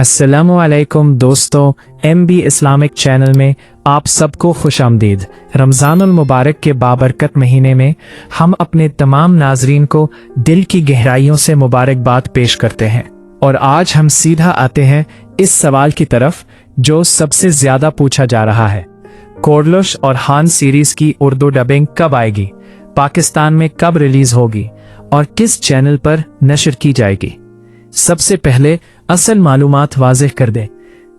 अस्सलामु अलैकुम दोस्तों, MB इस्लामिक चैनल में आप सबको खुश आमदीद। रमज़ानुल मुबारक के बाबरकत महीने में हम अपने तमाम नाजरीन को दिल की गहराइयों से मुबारकबाद पेश करते हैं। और आज हम सीधा आते हैं इस सवाल की तरफ जो सबसे ज़्यादा पूछा जा रहा है। कोरलुश और हान सीरीज़ की उर्दू डबिंग कब आएगी, पाकिस्तान में कब रिलीज़ होगी और किस चैनल पर नशर की जाएगी। सबसे पहले असल मालूमात वाज़ेह कर दें।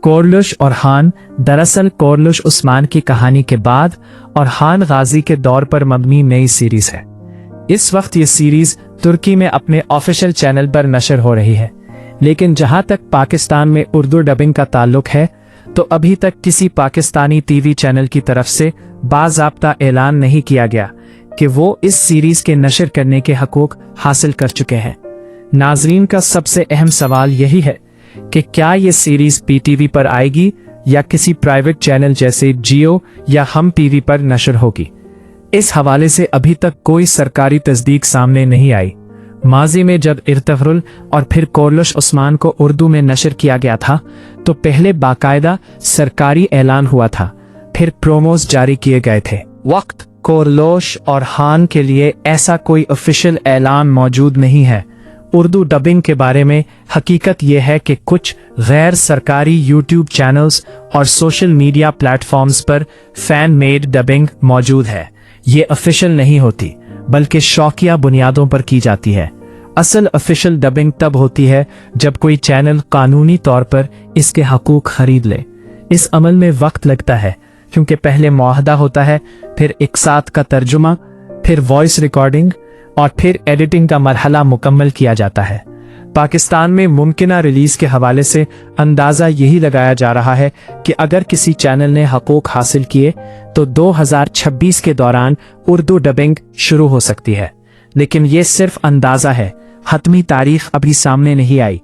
कोरलुश और हान दरअसल कोरलुश उस्मान की कहानी के बाद और हान गाजी के दौर पर मबनी नई सीरीज है। इस वक्त ये सीरीज तुर्की में अपने ऑफिशियल चैनल पर नशर हो रही है, लेकिन जहां तक पाकिस्तान में उर्दू डबिंग का ताल्लुक है तो अभी तक किसी पाकिस्तानी टीवी चैनल की तरफ से बाज़ाब्ता ऐलान नहीं किया गया कि वो इस सीरीज के नशर करने के हकूक हासिल कर चुके हैं। नाजरीन का सबसे अहम सवाल यही है कि क्या ये सीरीज PTV पर आएगी या किसी प्राइवेट चैनल जैसे जियो या हम टीवी पर नशर होगी। इस हवाले से अभी तक कोई सरकारी तस्दीक सामने नहीं आई। माजी में जब इर्तफरुल और फिर कोरलुश उस्मान को उर्दू में नशर किया गया था तो पहले बाकायदा सरकारी ऐलान हुआ था, फिर प्रोमोज जारी किए गए थे। वक्त कोरलुश और हान के लिए ऐसा कोई ऑफिशियल ऐलान मौजूद नहीं है। उर्दू डबिंग के बारे में हकीकत यह है कि कुछ गैर सरकारी YouTube चैनल्स और सोशल मीडिया प्लेटफॉर्म्स पर फैन मेड डबिंग मौजूद है। ये ऑफिशियल नहीं होती बल्कि शौकिया बुनियादों पर की जाती है। असल ऑफिशियल डबिंग तब होती है जब कोई चैनल कानूनी तौर पर इसके हकूक खरीद ले। इस अमल में वक्त लगता है क्योंकि पहले मुआहदा होता है, फिर इकसात का तर्जुमा, फिर वॉइस रिकॉर्डिंग और फिर एडिटिंग का मरहला मुकम्मल किया जाता है। पाकिस्तान में मुमकिना रिलीज के हवाले से अंदाज़ा यही लगाया जा रहा है कि अगर किसी चैनल ने हकूक हासिल किए तो 2026 के दौरान उर्दू डबिंग शुरू हो सकती है, लेकिन ये सिर्फ अंदाज़ा है, हतमी तारीख अभी सामने नहीं आई।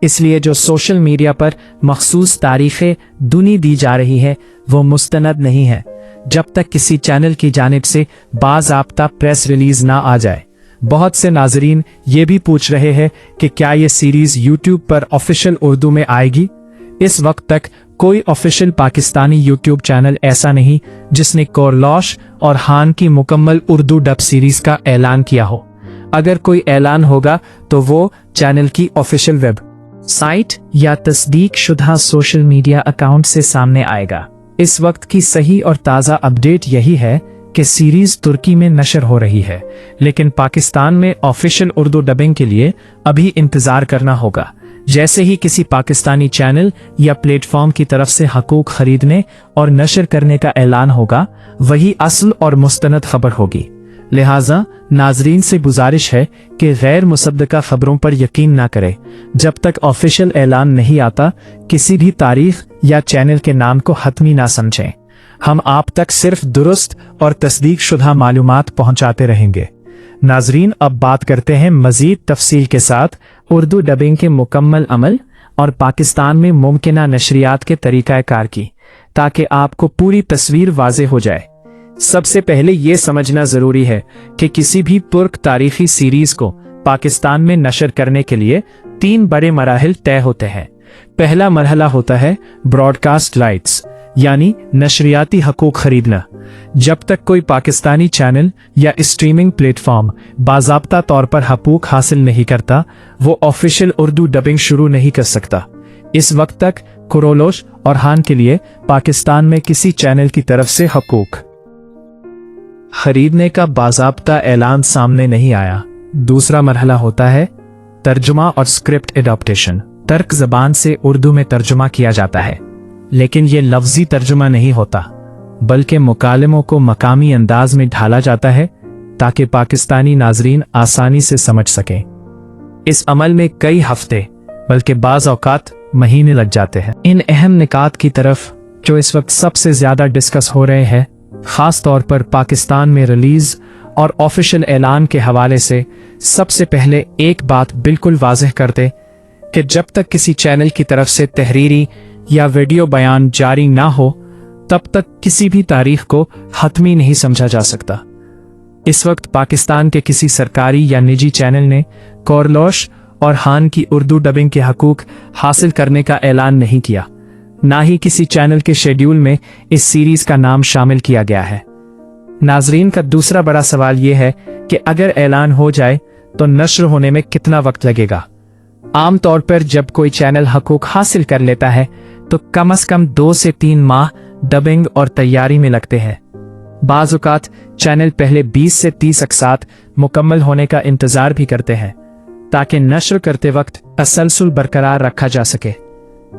इसलिए जो सोशल मीडिया पर मखसूस तारीखें दुनी दी जा रही है वो मुस्तनद नहीं है जब तक किसी चैनल की जानिब से बाज़ाब्ता प्रेस रिलीज ना आ जाए। बहुत से नाजरीन ये भी पूछ रहे हैं कि क्या ये सीरीज YouTube पर ऑफिशियल उर्दू में आएगी। इस वक्त तक कोई ऑफिशियल पाकिस्तानी YouTube चैनल ऐसा नहीं जिसने कोरलुश और हान की मुकम्मल उर्दू डब सीरीज का ऐलान किया हो। अगर कोई ऐलान होगा तो वो चैनल की ऑफिशियल वेब साइट या तस्दीक शुदा सोशल मीडिया अकाउंट से सामने आएगा। इस वक्त की सही और ताज़ा अपडेट यही है कि सीरीज तुर्की में नशर हो रही है, लेकिन पाकिस्तान में ऑफिशियल उर्दू डबिंग के लिए अभी इंतजार करना होगा। जैसे ही किसी पाकिस्तानी चैनल या प्लेटफॉर्म की तरफ से हकूक खरीदने और नशर करने का ऐलान होगा, वही असल और मुस्तनद खबर होगी। लिहाजा नाजरीन से गुजारिश है कि गैर मुसद्दका खबरों पर यकीन ना करें। जब तक ऑफिशियल ऐलान नहीं आता किसी भी तारीख या चैनल के नाम को हतमी ना समझें। हम आप तक सिर्फ दुरुस्त और तस्दीक शुदा मालूमात पहुंचाते रहेंगे। नाजरीन, अब बात करते हैं मजीद तफसील के साथ उर्दू डबिंग के मुकम्मल अमल और पाकिस्तान में मुमकिना नशरियात के तरीक़ाकार की, ताकि आपको पूरी तस्वीर वाज़ेह हो जाए। सबसे पहले ये समझना जरूरी है कि किसी भी तुर्क तारीखी सीरीज को पाकिस्तान में नशर करने के लिए 3 बड़े मराहिल तय होते हैं। पहला मरहला होता है ब्रॉडकास्ट राइट्स, यानी नशरियाती हकूक खरीदना। जब तक कोई पाकिस्तानी चैनल या स्ट्रीमिंग प्लेटफॉर्म बाज़ाब्ता तौर पर हकूक हासिल नहीं करता, वो ऑफिशियल उर्दू डबिंग शुरू नहीं कर सकता। इस वक्त तक कोरलुश और हान के लिए पाकिस्तान में किसी चैनल की तरफ से हकूक खरीदने का बाज़ाब्ता ऐलान सामने नहीं आया। दूसरा मरहला होता है तर्जुमा और स्क्रिप्ट एडॉप्टेशन। तुर्क ज़बान से उर्दू में तर्जुमा किया जाता है, लेकिन ये लफ्जी तर्जुमा नहीं होता बल्कि मुकालमों को मकामी अंदाज में ढाला जाता है ताकि पाकिस्तानी नाजरीन आसानी से समझ सकें। इस अमल में कई हफ्ते बल्कि बाज़ औकात महीने लग जाते हैं। इन अहम निकात की तरफ जो इस वक्त सबसे ज्यादा डिस्कस हो रहे हैं, खास तौर पर पाकिस्तान में रिलीज और ऑफिशियल ऐलान के हवाले से, सबसे पहले एक बात बिल्कुल वाज़ेह कर दे कि जब तक किसी चैनल की तरफ से तहरीरी या वीडियो बयान जारी ना हो तब तक किसी भी तारीख को हतमी नहीं समझा जा सकता। इस वक्त पाकिस्तान के किसी सरकारी या निजी चैनल ने कोरलुश और हान की उर्दू डबिंग के हकूक हासिल करने का ऐलान नहीं किया। ना ही किसी चैनल के शेड्यूल में इस सीरीज का नाम शामिल किया गया है। नाजरीन का दूसरा बड़ा सवाल यह है कि अगर ऐलान हो जाए तो नश्र होने में कितना वक्त लगेगा। आमतौर पर जब कोई चैनल हकूक हासिल कर लेता है तो कम से कम 2 से 3 माह डबिंग और तैयारी में लगते हैं। बाज़ औक़ात चैनल पहले 20 से 30 अक़सात मुकम्मल होने का इंतजार भी करते हैं ताकि नश्र करते वक्त तसलसल बरकरार रखा जा सके।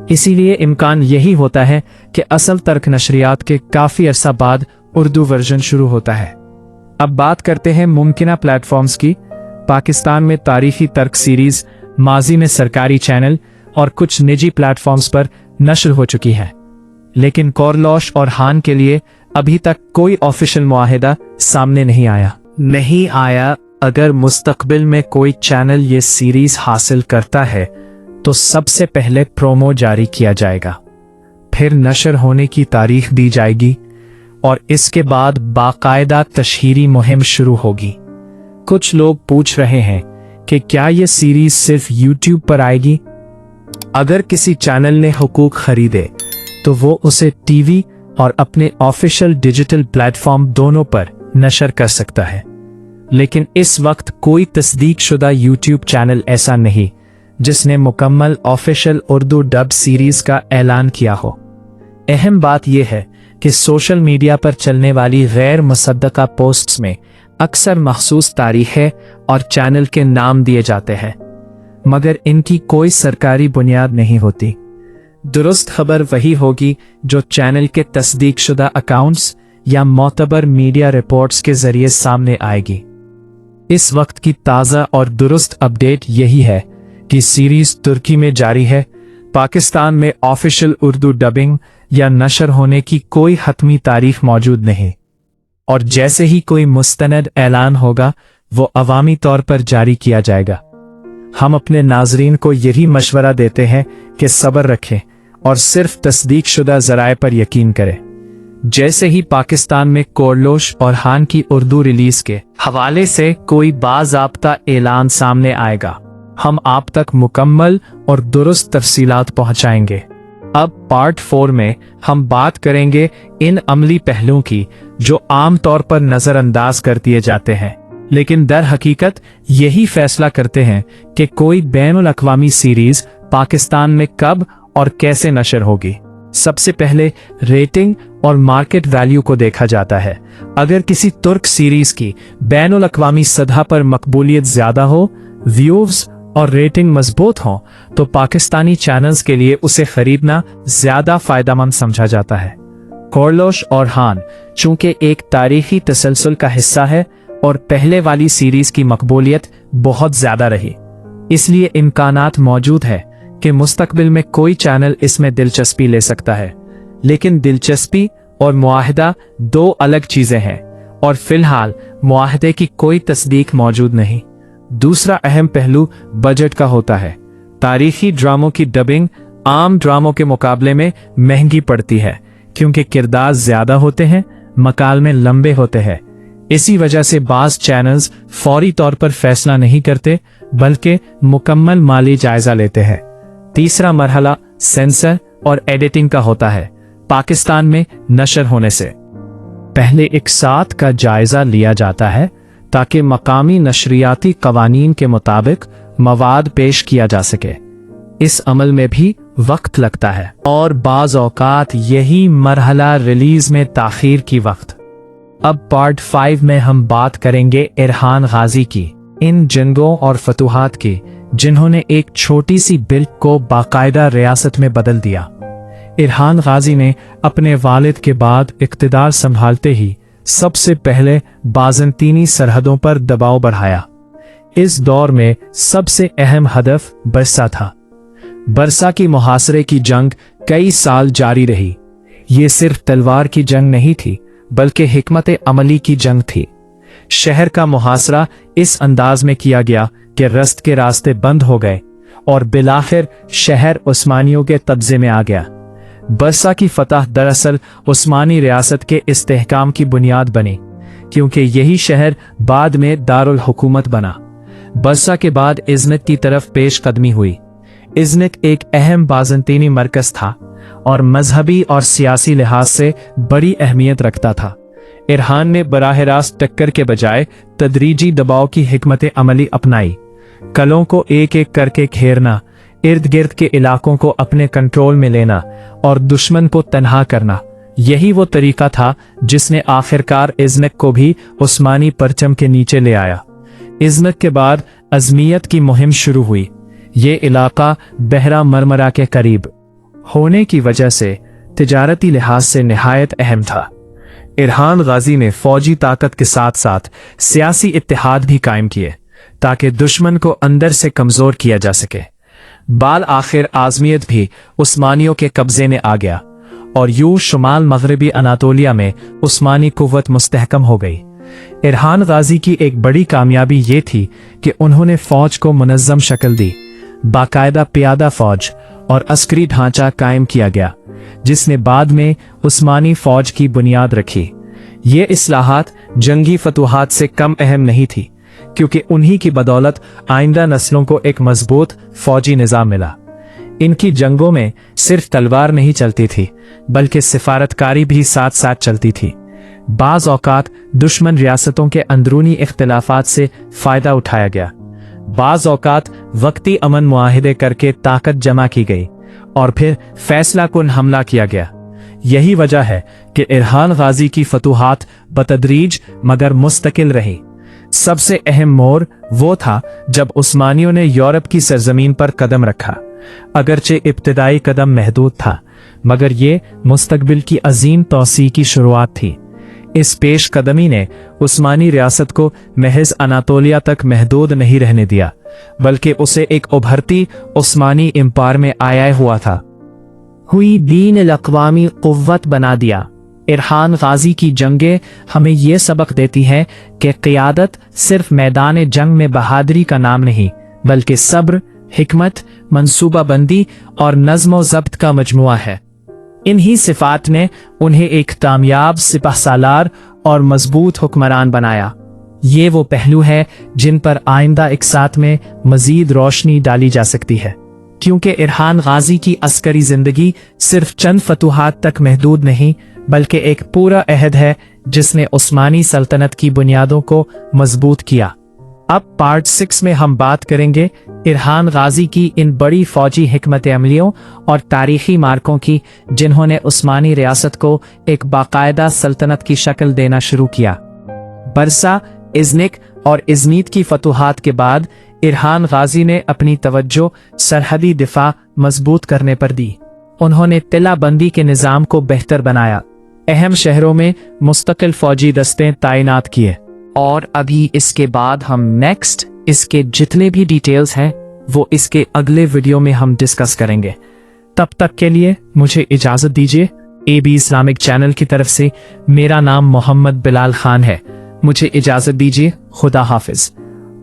इसीलिए इम्कान यही होता है कि असल तर्क नशरियात के काफ़ी अरसा बाद उर्दू वर्जन शुरू होता है। अब बात करते हैं मुमकिना प्लेटफॉर्म्स की। पाकिस्तान में तारीखी तर्क सीरीज माजी में सरकारी चैनल और कुछ निजी प्लेटफॉर्म्स पर नश्र हो चुकी है, लेकिन कोरलोश और हान के लिए अभी तक कोई ऑफिशियल मुआहिदा सामने नहीं आया। अगर मुस्तकबिल में कोई चैनल ये सीरीज हासिल करता है तो सबसे पहले प्रोमो जारी किया जाएगा, फिर नशर होने की तारीख दी जाएगी और इसके बाद बाकायदा तशहीरी मुहिम शुरू होगी। कुछ लोग पूछ रहे हैं कि क्या ये सीरीज सिर्फ यूट्यूब पर आएगी। अगर किसी चैनल ने हुकूक खरीदे तो वो उसे टीवी और अपने ऑफिशियल डिजिटल प्लेटफॉर्म दोनों पर नशर कर सकता है, लेकिन इस वक्त कोई तस्दीक शुदा यूट्यूब चैनल ऐसा नहीं जिसने मुकम्मल ऑफिशियल उर्दू डब सीरीज का ऐलान किया हो। अहम बात यह है कि सोशल मीडिया पर चलने वाली गैर मुसद्दका पोस्ट्स में अक्सर मखसूस तारीखें और चैनल के नाम दिए जाते हैं, मगर इनकी कोई सरकारी बुनियाद नहीं होती। दुरुस्त खबर वही होगी जो चैनल के तस्दीक शुदा अकाउंट्स या मोतबर मीडिया रिपोर्ट्स के जरिए सामने आएगी। इस वक्त की ताज़ा और दुरुस्त अपडेट यही है कि सीरीज तुर्की में जारी है। पाकिस्तान में ऑफिशियल उर्दू डबिंग या नशर होने की कोई हतमी तारीख मौजूद नहीं, और जैसे ही कोई मुस्तनद ऐलान होगा वो अवामी तौर पर जारी किया जाएगा। हम अपने नाजरीन को यही मशवरा देते हैं कि सब्र रखें और सिर्फ तस्दीक शुदा ज़राए पर यकीन करें। जैसे ही पाकिस्तान में कोरलोश और हान की उर्दू रिलीज के हवाले से कोई बाज़ाब्ता ऐलान सामने आएगा, हम आप तक मुकम्मल और दुरुस्त तफसीलात पहुंचाएंगे। अब पार्ट 4 में हम बात करेंगे इन अमली पहलुओं की जो आम तौर पर नजरअंदाज कर दिए जाते हैं, लेकिन दर हकीकत यही फैसला करते हैं कि कोई बैनुल अक़वामी सीरीज पाकिस्तान में कब और कैसे नशर होगी। सबसे पहले रेटिंग और मार्केट वैल्यू को देखा जाता है। अगर किसी तुर्क सीरीज की बैनुल अक़वामी सतह पर मकबूलियत ज्यादा हो, व्यूज और रेटिंग मजबूत हो, तो पाकिस्तानी चैनल्स के लिए उसे खरीदना ज्यादा फायदेमंद समझा जाता है। कोरलोश और हान चूंकि एक तारीखी तसलसल का हिस्सा है और पहले वाली सीरीज की मकबूलियत बहुत ज्यादा रही, इसलिए इम्कानात मौजूद है कि मुस्तकबिल में कोई चैनल इसमें दिलचस्पी ले सकता है। लेकिन दिलचस्पी और मुआहिदा 2 अलग चीजें हैं और फिलहाल मुआहिदे की कोई तस्दीक मौजूद नहीं। दूसरा अहम पहलू बजट का होता है। तारीखी ड्रामों की डबिंग आम ड्रामों के मुकाबले में महंगी पड़ती है क्योंकि किरदार ज्यादा होते हैं, मकालमे लंबे होते हैं। इसी वजह से बाज़ चैनल्स फौरी तौर पर फैसला नहीं करते बल्कि मुकम्मल माली जायजा लेते हैं। तीसरा मरहला सेंसर और एडिटिंग का होता है। पाकिस्तान में नशर होने से पहले एक साथ का जायजा लिया जाता है ताकि मकामी नशरियाती कवानीन के मुताबिक मवाद पेश किया जा सके। इस अमल में भी वक्त लगता है और बाज़ औक़ात यही मरहला रिलीज में ताख़ीर की वक्त। अब पार्ट 5 में हम बात करेंगे इरहान गाजी की, इन जंगों और फतूहात की जिन्होंने एक छोटी सी बिल्ड को बाकायदा रियासत में बदल दिया। इरहान गाजी ने अपने वालिद के बाद इक़्तिदार संभालते ही सबसे पहले बाज़ंतीनी सरहदों पर दबाव बढ़ाया। इस दौर में सबसे अहम हदफ बरसा था। बरसा की मुहासरे की जंग कई साल जारी रही। ये सिर्फ तलवार की जंग नहीं थी बल्कि हिकमत अमली की जंग थी। शहर का मुहासरा इस अंदाज में किया गया कि रस्त के रास्ते बंद हो गए और बिलाखिर शहर उस्मानियों के कब्जे में आ गया। बरसा की फतह दरअसल उस्मानी रियासत के इस्तेहकाम की बुनियाद बनी, क्योंकि यही शहर बाद में दारुल हुकूमत बना। बरसा के बाद इज़्निक की तरफ पेश कदमी हुई। इज़्निक एक अहम बाज़ंतीनी मरकज़ था और मजहबी और सियासी लिहाज से बड़ी अहमियत रखता था। इरहान ने बराह रास्त टक्कर के बजाय तदरीजी दबाव की हिकमत अमली अपनाई। कलों को एक एक करके घेरना, इर्द गिर्द के इलाकों को अपने कंट्रोल में लेना और दुश्मन को तन्हा करना, यही वो तरीका था जिसने आखिरकार इज़्निक को भी उस्मानी परचम के नीचे ले आया। इज़्निक के बाद अज़मियत की मुहिम शुरू हुई। ये इलाका बहरा मरमरा के करीब होने की वजह से तिजारती लिहाज से निहायत अहम था। इरहान गाजी ने फौजी ताकत के साथ साथ सियासी इत्तेहाद भी कायम किए ताकि दुश्मन को अंदर से कमजोर किया जा सके। बाल आखिर आज़मियत भी उस्मानियों के कब्जे में आ गया और यूं शुमाल मगरबी अनातोलिया में उस्मानी कुव्वत मुस्तहकम हो गई। इरहान गाजी की एक बड़ी कामयाबी ये थी कि उन्होंने फौज को मुनज़्ज़म शक्ल दी। बाकायदा पियादा फौज और अस्करी ढांचा कायम किया गया जिसने बाद में उस्मानी फौज की बुनियाद रखी। ये इस्लाहात जंगी फतूहात से कम अहम नहीं थी क्योंकि उन्हीं की बदौलत आइंदा नस्लों को एक मजबूत फौजी निज़ाम मिला। इनकी जंगों में सिर्फ तलवार नहीं चलती थी बल्कि सिफारतकारी भी साथ साथ चलती थी। बाज़ औकात दुश्मन रियासतों के अंदरूनी इख्तिलाफात से फ़ायदा उठाया गया, बाज़ औकात वक्ती अमन मुआहिदे करके ताकत जमा की गई और फिर फैसला कुन हमला किया गया। यही वजह है कि इरहान गाजी की फतूहात बतदरीज मगर मुस्तकिल रही। सबसे अहम मोड़ वो था जब उस्मानियों ने यूरोप की सरजमीन पर कदम रखा। अगरचे इब्तिदाई कदम महदूद था मगर ये मुस्तकबिल की अजीम तौसी की शुरुआत थी। इस पेश कदमी ने उस्मानी रियासत को महज अनातोलिया तक महदूद नहीं रहने दिया बल्कि उसे एक उभरती उस्मानी एम्पायर में आया हुआ था हुई दीन अक़वामी क़ुव्वत बना दिया। इरहान गाजी की जंगें हमें ये सबक देती हैं कि क़ियादत सिर्फ मैदान जंग में बहादुरी का नाम नहीं बल्कि सब्र, हिकमत, मंसूबाबंदी और नज़्म व ज़ब्त का मजमुआ है। इन्हीं सिफात ने उन्हें एक कामयाब सिपहसालार और मजबूत हुक्मरान बनाया। ये वो पहलू है जिन पर आइंदा इकसात में मजीद रोशनी डाली जा सकती है क्योंकि इरहान गाजी की अस्करी जिंदगी सिर्फ चंद फतूहात तक महदूद नहीं बल्कि एक पूरा अहद है जिसने उस्मानी सल्तनत की बुनियादों को मजबूत किया। अब पार्ट 6 में हम बात करेंगे इरहान गाजी की इन बड़ी फौजी हिकमत अमलियों और तारीखी मार्कों की जिन्होंने उस्मानी रियासत को एक बाकायदा सल्तनत की शक्ल देना शुरू किया। बरसा, इज़्निक और इज़नीद की फतूहात के बाद इरहान गाजी ने अपनी तवज्जो सरहदी दिफा मजबूत करने पर दी। उन्होंने तिला बंदी के निज़ाम को बेहतर बनाया, अहम शहरों में मुस्तकिल फौजी दस्ते तैनात किए और अभी इसके बाद हम नेक्स्ट इसके जितने भी डिटेल्स हैं वो इसके अगले वीडियो में हम डिस्कस करेंगे। तब तक के लिए मुझे इजाजत दीजिए। AB इस्लामिक चैनल की तरफ से मेरा नाम मोहम्मद बिलाल खान है। मुझे इजाजत दीजिए। खुदा हाफिज।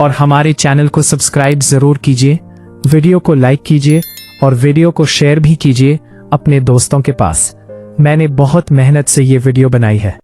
और हमारे चैनल को सब्सक्राइब जरूर कीजिए, वीडियो को लाइक कीजिए और वीडियो को शेयर भी कीजिए अपने दोस्तों के पास। मैंने बहुत मेहनत से ये वीडियो बनाई है।